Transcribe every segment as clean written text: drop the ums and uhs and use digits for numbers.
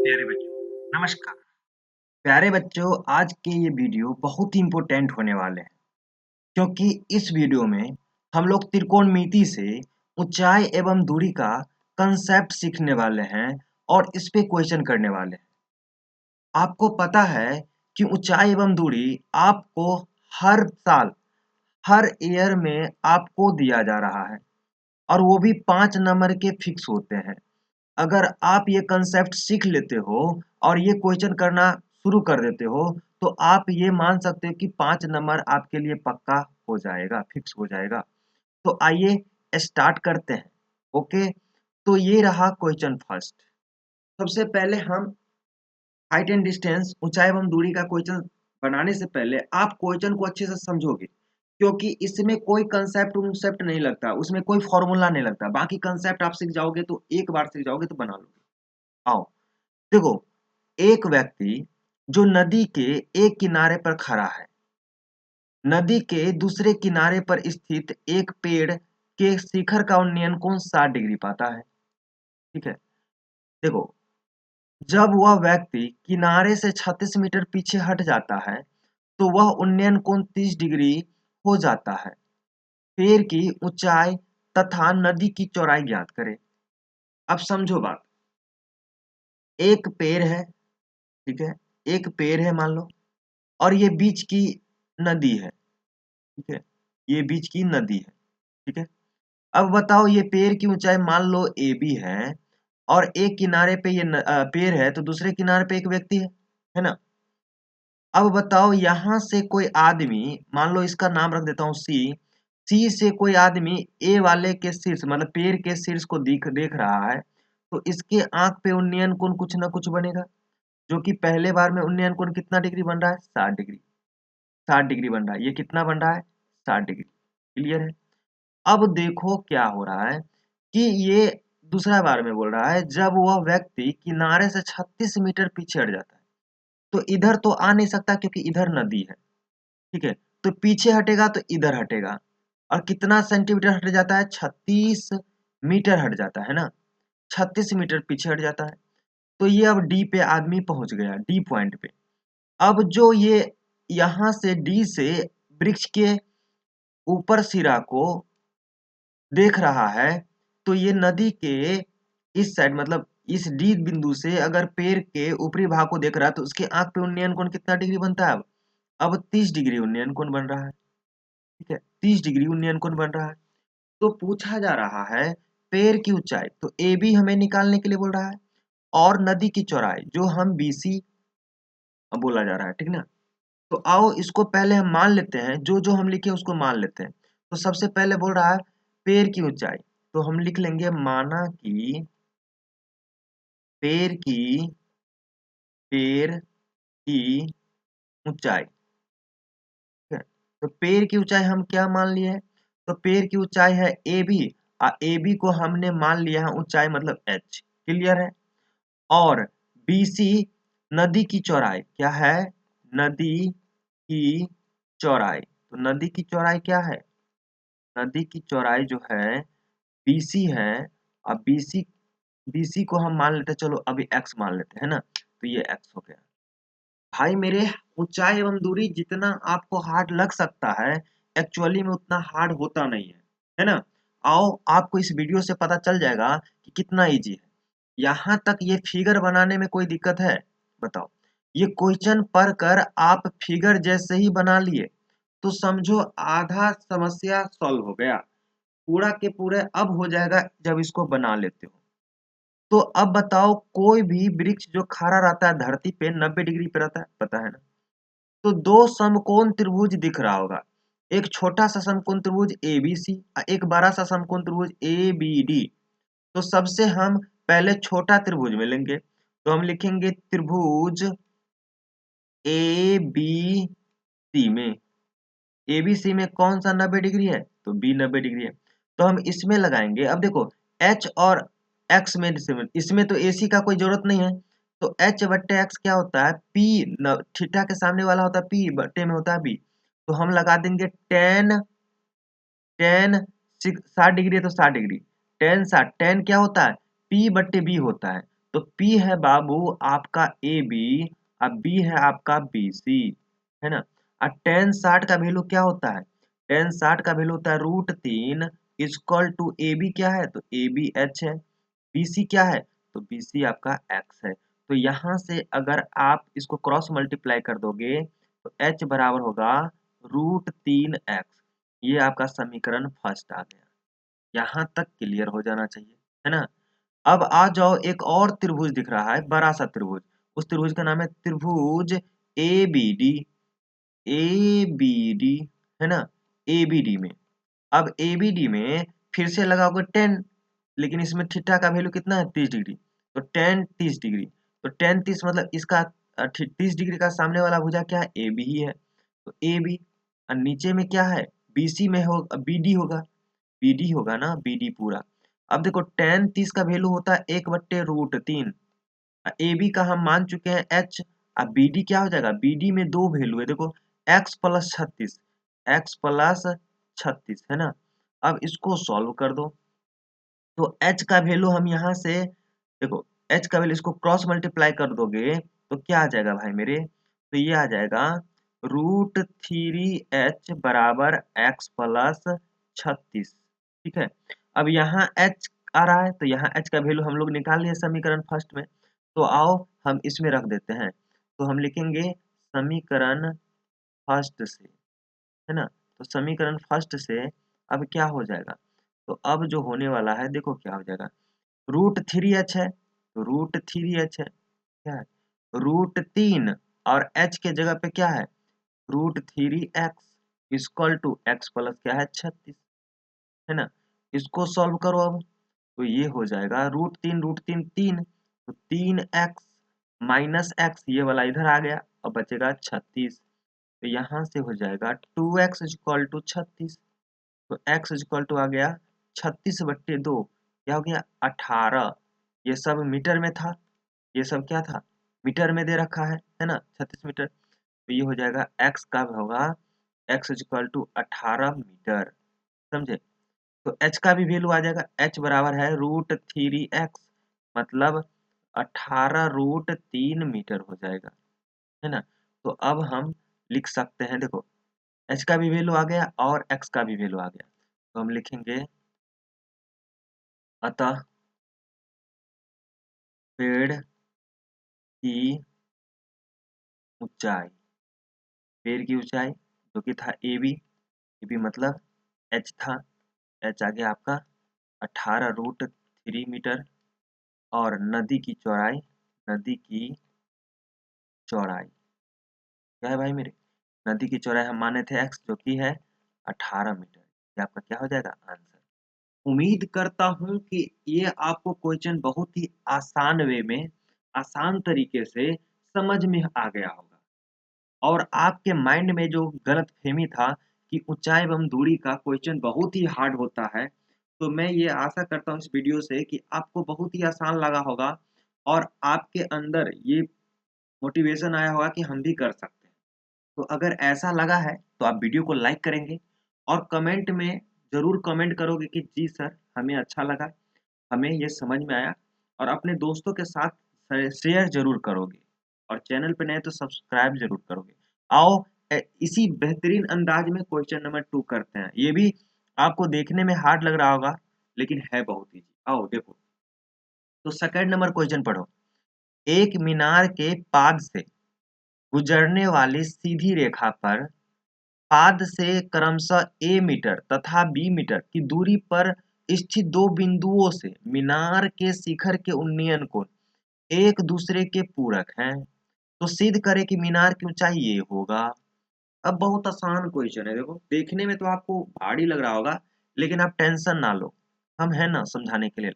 प्यारे बच्चों नमस्कार। प्यारे बच्चों, आज के ये वीडियो बहुत ही इम्पोर्टेंट होने वाले हैं क्योंकि इस वीडियो में हम लोग त्रिकोणमिति से ऊंचाई एवं दूरी का कंसेप्ट सीखने वाले हैं और इस पे क्वेश्चन करने वाले हैं। आपको पता है कि ऊंचाई एवं दूरी आपको हर साल हर ईयर में आपको दिया जा रहा है और वो भी 5 नंबर के फिक्स होते हैं। अगर आप ये कंसेप्ट सीख लेते हो और ये क्वेश्चन करना शुरू कर देते हो तो आप ये मान सकते हो कि 5 नंबर आपके लिए पक्का हो जाएगा, फिक्स हो जाएगा। तो आइए स्टार्ट करते हैं। ओके, तो ये रहा क्वेश्चन फर्स्ट। सबसे पहले हम हाइट एंड डिस्टेंस, ऊंचाई एवं दूरी का क्वेश्चन बनाने से पहले आप क्वेश्चन को अच्छे से समझोगे क्योंकि इसमें कोई कंसेप्ट उन्सेप्ट नहीं लगता, उसमें कोई फॉर्मूला नहीं लगता। बाकी कंसेप्ट आप सीख जाओगे तो एक बार सीख जाओगे तो बना लोगे। आओ देखो, एक व्यक्ति जो नदी के एक किनारे पर खड़ा है, नदी के दूसरे किनारे पर स्थित एक पेड़ के शिखर का उन्नयन कोण 60 डिग्री पाता है। ठीक है, देखो, जब वह व्यक्ति किनारे से 36 मीटर पीछे हट जाता है तो वह उन्नयन कोण 30 डिग्री हो जाता है। पेड़ की ऊंचाई तथा नदी की चौड़ाई ज्ञात करें। अब समझो बात, एक पेड़ है, ठीक है, एक पेड़ है मान लो, और ये बीच की नदी है। ठीक है, ये बीच की नदी है। ठीक है, अब बताओ, ये पेड़ की ऊंचाई मान लो ए बी है और एक किनारे पे ये पेड़ है तो दूसरे किनारे पे एक व्यक्ति है ना। अब बताओ, यहां से कोई आदमी, मान लो इसका नाम रख देता हूँ सी, सी से कोई आदमी ए वाले के शीर्ष मतलब पेड़ के शीर्ष को देख देख रहा है तो इसके आंख पे उन्नयन कोण कुछ ना कुछ बनेगा, जो कि पहले बार में उन्नयन कोण कितना डिग्री बन रहा है, 60 डिग्री। 60 डिग्री बन रहा है, ये कितना बन रहा है, 60 डिग्री। क्लियर है। अब देखो क्या हो रहा है कि ये दूसरा बार में बोल रहा है, जब वह व्यक्ति किनारे से 36 मीटर पीछे हट जाता है तो इधर तो आ नहीं सकता क्योंकि इधर नदी है। ठीक है, तो पीछे हटेगा तो इधर हटेगा और कितना सेंटीमीटर हट जाता है, 36 मीटर हट जाता है ना। 36 मीटर पीछे हट जाता है। तो ये अब डी पे आदमी पहुंच गया, डी पॉइंट पे। अब जो ये यहां से डी से वृक्ष के ऊपर सिरा को देख रहा है तो ये नदी के इस साइड मतलब इस डी बिंदु से अगर पेड़ के ऊपरी भाग को देख रहा है तो उसके आंख पे उन्नयन कोण कितना डिग्री बनता है, अब 30 डिग्री उन्नयन कोण बन रहा है। ठीक है, 30 डिग्री उन्नयन कोण बन रहा है। तो पूछा जा रहा है पेड़ की ऊंचाई, तो ए बी हमें निकालने के लिए बोल रहा है और नदी की चौड़ाई जो हम बी सी बोला जा रहा है। ठीक ना, तो आओ इसको पहले हम मान लेते हैं, जो जो हम लिखे उसको मान लेते हैं। तो सबसे पहले बोल रहा है पेड़ की ऊंचाई, तो हम लिख लेंगे माना कि पेड़ की पेड़ की ऊंचाई। ठीक है, तो पेड़ की ऊंचाई हम क्या मान लिए हैं, तो पेड़ की ऊंचाई है ए बी और ए बी को हमने मान लिया है ऊंचाई मतलब एच। क्लियर है। और बी सी नदी की चौड़ाई क्या है, नदी की चौड़ाई, तो नदी की चौड़ाई क्या है, नदी की चौड़ाई जो है BC है। अब BC को हम मान लेते हैं, चलो अभी x मान लेते हैं ना, तो ये x हो गया। भाई मेरे, ऊंचाई एवं दूरी जितना आपको हार्ड लग सकता है एक्चुअली में उतना हार्ड होता नहीं है ना। आओ आपको इस वीडियो से पता चल जाएगा कि कितना इजी है। यहाँ तक ये फिगर बनाने में कोई दिक्कत है, बताओ। ये क्वेश्चन पढ़ कर आप फिगर जैसे ही बना लिए तो समझो आधा समस्या सॉल्व हो गया। पूरा के पूरे अब हो जाएगा जब इसको बना लेते हो। तो अब बताओ, कोई भी वृक्ष जो खड़ा रहता है धरती पे 90 डिग्री पे रहता है, पता है ना। तो दो समकोण त्रिभुज दिख रहा होगा, एक छोटा सा समकोण त्रिभुज ABC और एक बड़ा सा समकोण त्रिभुज ABD। तो सबसे हम पहले छोटा त्रिभुज में लेंगे, तो हम लिखेंगे त्रिभुज ABC में, ABC में कौन सा 90 डिग्री है, तो B 90 डिग्री है। तो हम इसमें लगाएंगे। अब देखो, H और X में इसमें तो AC का कोई जरूरत नहीं है, तो H बट्टे X क्या होता है, P थीटा के सामने वाला होता है P बट्टे में होता है B। तो हम लगा देंगे टेन, टेन 60 डिग्री है तो 60 डिग्री, टेन 60, टेन क्या होता है P बट्टे B होता है। तो P है बाबू आपका AB, अब B है आपका BC, है ना। अब tan 60 का वैल्यू क्या होता है, tan 60 का वैल्यू होता है √3 इक्वल टू AB क्या है, तो AB H है, BC क्या है, तो BC आपका X है। तो यहाँ से अगर आप इसको क्रॉस मल्टीप्लाई कर दोगे तो H बराबर होगा √3x। ये आपका समीकरण फर्स्ट आ गया। यहाँ तक क्लियर हो जाना चाहिए, है ना। अब आ जाओ, एक और त्रिभुज दिख रहा है, बड़ा सा त्रिभुज। उस त्रिभुज का नाम है त्रिभुज ABD। ABD है ना, ABD में, अब ABD में फिर से लगाओगे 10, लेकिन इसमें थीटा का वैल्यू कितना है, 30 डिग्री, तो tan 30 डिग्री, तो tan 30 मतलब इसका 30 डिग्री का सामने वाला भुजा क्या है, AB ही है, तो AB। और नीचे में क्या है, BC में हो, BD होगा, BD होगा ना, BD पूरा। अब देखो tan 30 का वैल्यू होता है 1/√3, AB का हम मान चुके हैं H। अब BD क्या हो जाएगा, BD में दो वैल्यू है, देखो x प्लस 36, x प्लस 36 है ना। अब इसको सॉल्व कर दो, तो h का वैल्यू हम यहाँ से देखो, h का वैल्यू इसको क्रॉस मल्टीप्लाई कर दोगे तो क्या आ जाएगा भाई मेरे, तो ये आ जाएगा √3h बराबर x प्लस 36, ठीक है। अब यहाँ h आ रहा है, तो यहाँ h का वैल्यू हम लोग निकाल लिए समीकरण फर्स्ट में, तो आओ हम इसमें रख देते हैं, तो हम लिखेंगे समीकरण फर्स्ट से, है ना। तो समीकरण फर्स्ट से अब क्या हो जाएगा, तो अब जो होने वाला है देखो क्या हो जाएगा, √3h है, तो √3h है, क्या है, √3 और h के जगह पे क्या है, √3x equal to x plus क्या है 36, है ना। इसको सॉल्व करो अब, तो ये हो जाएगा √3 3, तो 3x माइनस x, ये वाला इधर आ गया, अब बचेगा 36, तो यहाँ से हो जाएगा 2x इक्वल टू 36, तो x इक्वल टू आ गया 36/2, क्या हो गया 18। ये सब मीटर में था, ये सब क्या था, मीटर में दे रखा है ना, 36 मीटर, तो ये हो जाएगा x का होगा x इक्वल टू 18 मीटर, समझे। तो h का भी वैल्यू आ जाएगा, h बराबर है √3x, मतलब 18√3 मीटर हो जाएगा, है ना। तो अब हम लिख सकते हैं, देखो h का भी वैल्यू आ गया और x का भी वैल्यू आ गया, तो हम लिखेंगे अतः पेड़ की ऊंचाई, पेड़ की ऊंचाई जो कि था AB मतलब h था, h आ गया आपका 18√3 मीटर, और नदी की चौड़ाई, नदी की चौड़ाई क्या है भाई मेरे, नदी की चौड़ाई हम माने थे x जो कि है 18 मीटर, ये आपका क्या हो जाएगा आंसर। उम्मीद करता हूं कि ये आपको क्वेश्चन बहुत ही आसान वे में, आसान तरीके से समझ में आ गया होगा, और आपके माइंड में जो गलत फहमी था कि ऊंचाई एवं दूरी का क्वेश्चन बहुत ही हार्ड होता है, तो मैं ये आशा करता हूँ इस वीडियो से कि आपको बहुत ही आसान लगा होगा, और आपके अंदर ये मोटिवेशन आया होगा कि हम भी कर सकते हैं। तो अगर ऐसा लगा है तो आप वीडियो को लाइक करेंगे, और कमेंट में ज़रूर कमेंट करोगे कि जी सर हमें अच्छा लगा, हमें ये समझ में आया, और अपने दोस्तों के साथ शेयर जरूर करोगे, और चैनल पे नए तो सब्सक्राइब जरूर करोगे। आओ इसी बेहतरीन अंदाज में क्वेश्चन नंबर 2 करते हैं, ये भी आपको देखने में हार्ड लग रहा होगा लेकिन है बहुत इजी। आओ देखो, तो सेकंड नंबर क्वेश्चन पढ़ो, एक मीनार के पाद से गुजरने वाली सीधी रेखा पर पाद से क्रमशः ए मीटर तथा बी मीटर की दूरी पर स्थित दो बिंदुओं से मीनार के शिखर के उन्नयन कोण एक दूसरे के पूरक हैं, तो सिद्ध करें कि मीनार की ऊंचाई ये होगा। अब बहुत आसान क्वेश्चन है, देखो देखने में तो आपको भारी लग रहा होगा, लेकिन आप टेंशन ना लो, हम हैं ना समझाने के लिए।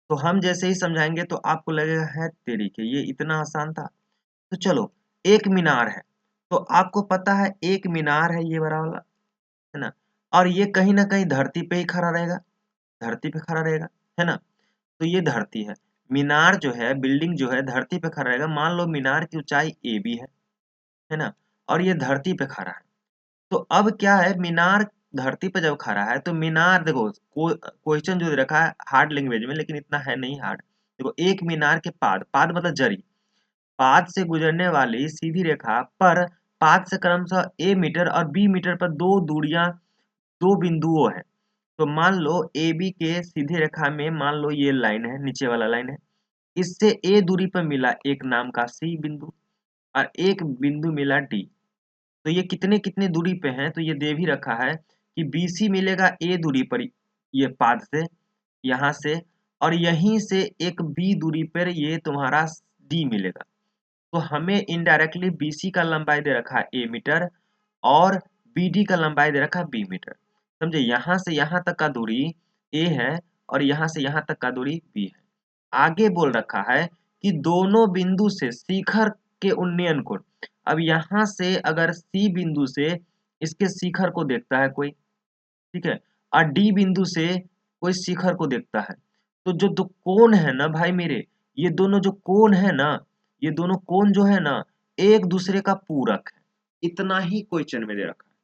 तो हम जैसे ही समझाएंगे तो आपको लगेगा है तेरी के ये इतना आसान था। तो चलो, एक मीनार है, तो आपको पता है एक मीनार है ये बड़ा वाला, है ना, और ये कहीं ना कहीं धरती पे ही खड़ा रहेगा, धरती पे खड़ा रहेगा, है ना। तो ये धरती है, मीनार जो है, बिल्डिंग जो है धरती पे खड़ा रहेगा, मान लो मीनार की ऊंचाई AB है ना, और ये धरती पे खड़ा है। तो अब क्या है, मीनार धरती पे जब खड़ा है तो मीनार देखो, क्वेश्चन जो दे रखा है हार्ड लैंग्वेज में, लेकिन इतना है नहीं हार्ड, देखो एक मीनार के पाद, पाद मतलब जरी, पाद से गुजरने वाली सीधी रेखा पर पाद से क्रमशः ए मीटर और बी मीटर पर दो बिंदुओं है। तो मान लो ए बी के सीधी रेखा में मान लो ये लाइन है, नीचे वाला लाइन है, इससे ए दूरी पर मिला एक नाम का सी बिंदु और एक बिंदु मिला डी। तो ये कितने कितने दूरी पे हैं, तो ये दे भी रखा है कि BC मिलेगा ए दूरी पर, ये पाद से यहाँ से, और यहीं से एक बी दूरी पर ये तुम्हारा डी मिलेगा। तो हमें इनडायरेक्टली BC का लंबाई दे रखा है ए मीटर और BD का लंबाई दे रखा है बी मीटर। समझे, यहाँ से यहाँ तक का दूरी ए है और यहाँ से यहाँ तक का दूरी बी है। आगे बोल रखा है कि दोनों बिंदु से शिखर के उन्नयन कोण। अब यहाँ से अगर सी बिंदु से इसके शिखर को देखता है कोई, ठीक है, और डी बिंदु से कोई शिखर को देखता है, तो जो दो कोण है ना भाई मेरे, ये दोनों जो कोण है ना, ये दोनों कोण जो है ना, एक दूसरे का पूरक है। इतना ही क्वेश्चन में दे रखा है।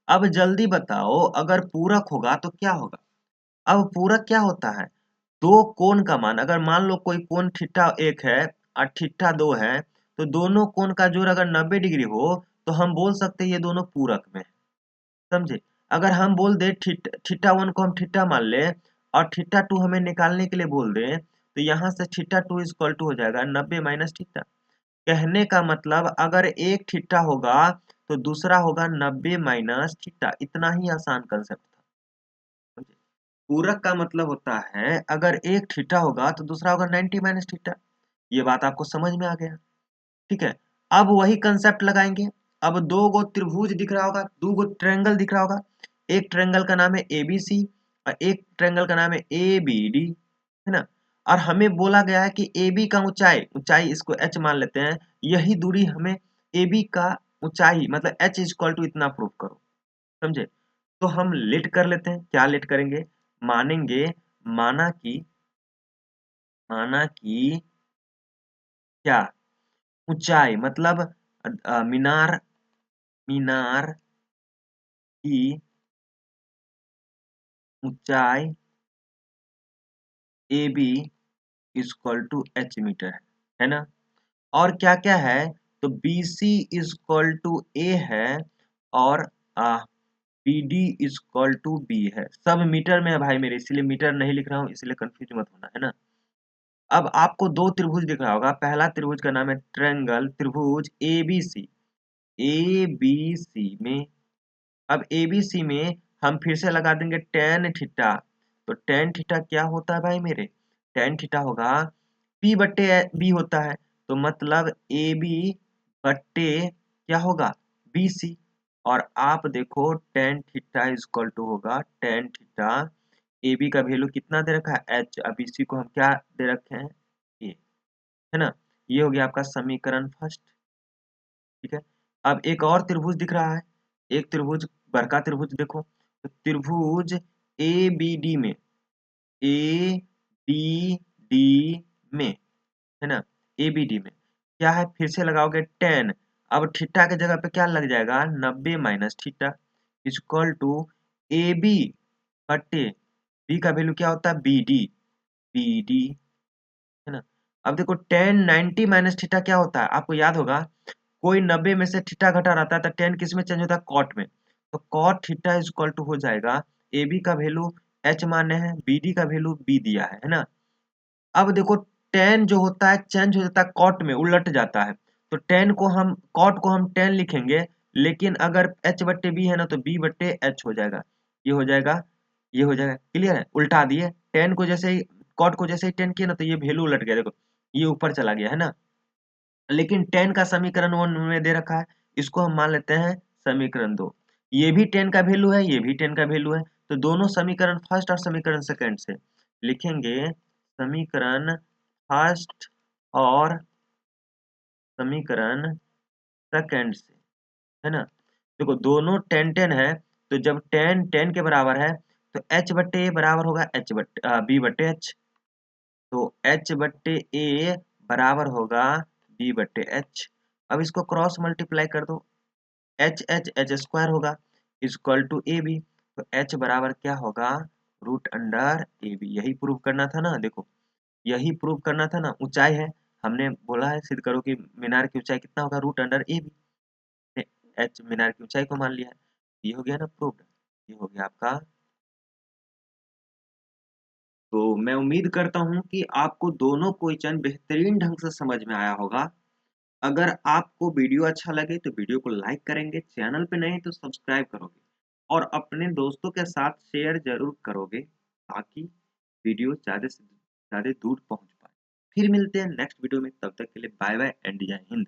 अब जल्दी बताओ, अगर पूरक होगा तो क्या होगा। अब पूरक क्या होता है, दो कोण का मान, अगर मान लो कोई कोण थीटा 1 है और थीटा 2 है, तो दोनों कोण का जोड़ अगर 90 डिग्री हो तो हम बोल सकते हैं ये दोनों पूरक में है। समझे, अगर हम बोल दे थीटा 1 को हम थीटा मान ले और थीटा 2 हमें निकालने के लिए बोल दे, तो यहाँ से थीटा 2 इक्वल टू हो जाएगा 90 माइनस थीटा। कहने का मतलब अगर एक थीटा होगा तो दूसरा होगा 90 माइनस थीटा। इतना ही आसान कंसेप्ट था। समझे? पूरक का मतलब होता है अगर एक थीटा होगा तो दूसरा होगा 90 माइनस थीटा। ये बात आपको समझ में आ गया, ठीक है। अब वही कंसेप्ट लगाएंगे। अब दो गो त्रिभुज दिख रहा होगा, दो गो ट्रायंगल दिख रहा होगा। एक ट्रायंगल का नाम है ABC और एक ट्रायंगल का नाम है ABD, है ना। और हमें बोला गया है कि AB का ऊंचाई, ऊंचाई इसको h मान लेते हैं, यही दूरी हमें AB का ऊंचाई मतलब h इक्वल टू इतना प्रूव करो। समझे, तो हम लेट कर लेते हैं। क्या लेट करेंगे, मानेंगे, माना कि, माना कि क्या, ऊंचाई मतलब मीनार, मीनार की ऊंचाई AB equal to h metre है ना। और क्या क्या है, तो BC इक्वल टू A है और BD इक्वल टू B है। सब मीटर में है भाई मेरे, इसलिए मीटर नहीं लिख रहा हूँ, इसलिए कंफ्यूज मत होना, है ना। अब आपको दो त्रिभुज दिख रहा होगा, पहला त्रिभुज का नाम है ट्रायंगल त्रिभुज ABC। ABC में, अब ABC में हम फिर से लगा देंगे टेन थीटा। तो टेन थीटा क्या होता है भाई मेरे, टेन थीटा होगा P बट्टे B होता है, तो मतलब AB बट्टे क्या होगा BC। और आप देखो टेन थीटा इक्वल टू होगा टेन थीटा, AB का वैल्यू कितना दे रखा है h, अब BC को हम क्या दे रखे हैं a, है ना। ये हो गया आपका समीकरण फर्स्ट, ठीक है। अब एक और त्रिभुज दिख रहा है, एक त्रिभुज, बड़का त्रिभुज देखो, तो त्रिभुज ABD में, ABD में, है ना, ABD में क्या है, फिर से लगाओगे टेन। अब थीटा के जगह पे क्या लग जाएगा 90 minus theta equal to AB बट्टे B का वैल्यू क्या होता है BD, BD, है ना। अब देखो टेन 90 माइनस थीटा क्या होता है, आपको याद होगा, कोई 90 में से थीटा घटा रहता है तो टेन किस में चेंज होता है, कॉट में। तो कॉट थीटा इक्वल टू हो जाएगा, AB का वैल्यू h माने हैं, BD का वैल्यू B दिया है ना। अब देखो टेन जो होता है चेंज हो जाता है कॉट में, उलट जाता है। तो टेन को हम, कॉट को हम टेन लिखेंगे, लेकिन अगर h बट्टे बी है ना तो b बट्टे h हो जाएगा। ये हो जाएगा, ये हो जाएगा, क्लियर है। उल्टा दिए, टेन को जैसे ही, कॉट को जैसे ही टेन किया ना तो ये वैल्यू उलट गया, देखो ये ऊपर चला गया, है ना। लेकिन टेन का समीकरण वन में दे रखा है, इसको हम मान लेते हैं समीकरण दो। ये भी टेन का वैल्यू है, ये भी टेन का वैल्यू है, तो दोनों समीकरण फर्स्ट और समीकरण सेकंड से लिखेंगे, समीकरण फर्स्ट और समीकरण सेकंड से, है ना। देखो दोनों टेन टेन है, तो जब टेन टेन के बराबर है तो h बट्टे ए बराबर होगा h बट्टे बी बट्टे h। तो h बट्टे ए बराबर होगा b बट्टे h। अब इसको क्रॉस मल्टीप्लाई कर दो, एच स्क्वायर होगा इक्वल टू ए बी। तो h बराबर क्या होगा, रूट अंडर ए बी। यही प्रूव करना था ना, देखो यही प्रूव करना था ना, ऊंचाई है, हमने बोला है सिद्ध करो कि मीनार की ऊंचाई कितना होगा, root under A B. H मीनार की ऊंचाई को मान लिया है, ये हो गया ना प्रूव्ड। ये हो गया आपका। तो मैं उम्मीद करता हूँ कि आपको दोनों क्वेश्चन बेहतरीन ढंग से समझ में आया होगा। अगर आपको वीडियो अच्छा लगे तो वीडियो को लाइक करेंगे, चैनल पे नए तो सब्सक्राइब करोगे और अपने दोस्तों के साथ शेयर जरूर करोगे ताकि वीडियो ज़्यादा से ज़्यादा दूर पहुंच पाए। फिर मिलते हैं नेक्स्ट वीडियो में, तब तक के लिए बाय बाय एंड जय हिंद।